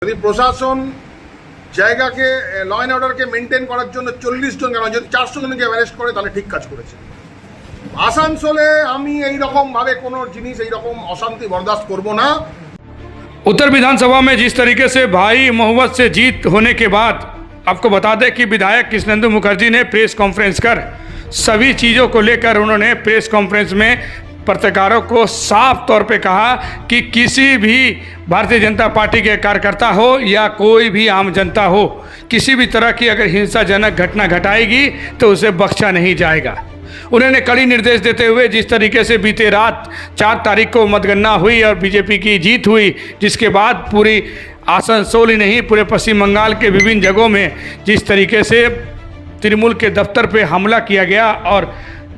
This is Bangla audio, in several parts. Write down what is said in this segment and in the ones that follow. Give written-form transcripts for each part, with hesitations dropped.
যদি প্রশাসন জায়গাকে ল অ্যান্ড অর্ডারকে মেনটেন করার জন্য 40 জন কেন যদি 400 জনকে অ্যারেস্ট করে তাহলে ঠিক কাজ করেছে। আসানসোলে আমি এই রকম ভাবে কোনো জিনিস এই রকম অশান্তি বরদাস্ত করব না। उत्तर विधानसभा में जिस तरीके से भाई मोहम्मद से जीत होने के बाद आपको बता दें कि विधायक कृष्णेंदु मुखर्जी ने प्रेस कॉन्फ्रेंस कर सभी चीज़ों को लेकर उन्होंने प्रेस कॉन्फ्रेंस में पत्रकारों को साफ तौर पे कहा कि किसी भी भारतीय जनता पार्टी के कार्यकर्ता हो या कोई भी आम जनता हो, किसी भी तरह की अगर हिंसाजनक घटना घटाएगी तो उसे बख्शा नहीं जाएगा। उन्होंने कड़ी निर्देश देते हुए जिस तरीके से बीते रात 4 तारीख को मतगणना हुई और बीजेपी की जीत हुई, जिसके बाद पूरी आसनसोल ही नहीं पूरे पश्चिम बंगाल के विभिन्न जगहों में जिस तरीके से तृणमूल के दफ्तर पे हमला किया गया और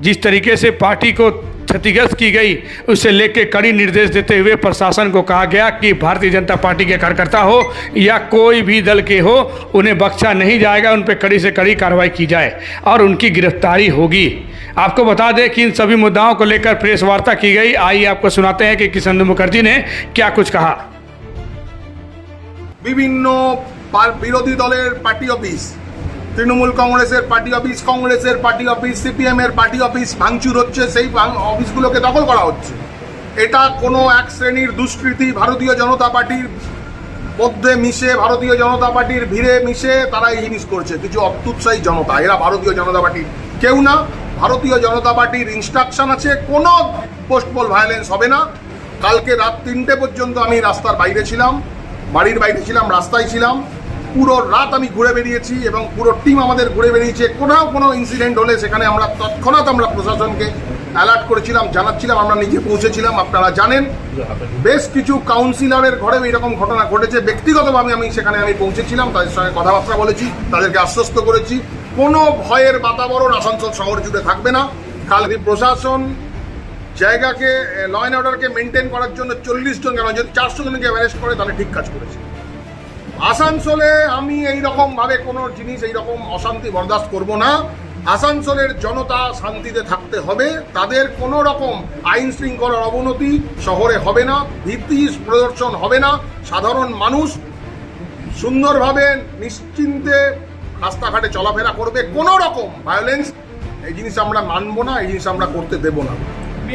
जिस तरीके से पार्टी को क्षतिग्रस्त की गई, उसे लेकर कड़ी निर्देश देते हुए प्रशासन को कहा गया कि भारतीय जनता पार्टी के कार्यकर्ता हो या कोई भी दल के हो, उन्हें बख्शा नहीं जाएगा, उन पर कड़ी से कड़ी कार्रवाई की जाए और उनकी गिरफ्तारी होगी। आपको बता दें कि इन सभी मुद्दाओं को लेकर प्रेस वार्ता की गई। आइए आपको सुनाते हैं कि कृष्णेंदु मुखर्जी ने क्या कुछ कहा। বিভিন্ন বিরোধী দলের পার্টি অফিস, তৃণমূল কংগ্রেসের পার্টি অফিস, কংগ্রেসের পার্টি অফিস, সিপিএম এর পার্টি অফিস ভাঙচুর হচ্ছে, সেই অফিসগুলোকে দখল করা হচ্ছে। এটা কোনো এক শ্রেণীর দুষ্কৃতী ভারতীয় জনতা পার্টির মধ্যে মিশে, ভারতীয় জনতা পার্টির ভিড়ে মিশে তারা এই জিনিস করছে। কিছু অত্যুৎসাহী জনতা, এরা ভারতীয় জনতা পার্টির কেউ না। ভারতীয় জনতা পার্টির ইনস্ট্রাকশন আছে কোনো পোস্টপোল ভায়োলেন্স হবে না। কালকে রাত 3টে পর্যন্ত আমি রাস্তার বাইরে ছিলাম, বাড়ির বাইরে ছিলাম, রাস্তায় ছিলাম। পুরো রাত আমি ঘুরে বেরিয়েছি এবং পুরো টিম আমাদের ঘুরে বেরিয়েছে। কোথাও কোনো ইনসিডেন্ট হলে সেখানে আমরা তৎক্ষণাৎ আমরা প্রশাসনকে অ্যালার্ট করেছিলাম, জানাচ্ছিলাম, আমরা নিজে পৌঁছেছিলাম। আপনারা জানেন বেশ কিছু কাউন্সিলরের ঘরেও এরকম ঘটনা ঘটেছে। ব্যক্তিগতভাবে আমি সেখানে পৌঁছেছিলাম, তাদের সঙ্গে কথাবার্তা বলেছি, তাদেরকে আশ্বস্ত করেছি কোনো ভয়ের বাতাবরণ আসানসোল শহর জুড়ে থাকবে না। কালকে প্রশাসন জায়গাকে ল অ্যান্ড অর্ডারকে মেনটেন করার জন্য 40 জন কেন যদি 400 জনকে অ্যারেস্ট করে তাহলে ঠিক কাজ করেছে। আসানসোলে আমি এই রকম ভাবে কোনো জিনিস এই রকম অশান্তি বরদাস্ত করব না। আসানসোলের জনতা শান্তিতে থাকতে হবে, তাদের কোনো রকম আইন শৃঙ্খলার অবনতি শহরে হবে না, ভীতি প্রদর্শন হবে না। সাধারণ মানুষ সুন্দরভাবে নিশ্চিন্তে রাস্তাঘাটে চলাফেরা করবে। কোনো রকম ভায়োলেন্স এই জিনিস আমরা মানব না, এই জিনিস আমরা করতে দেব না।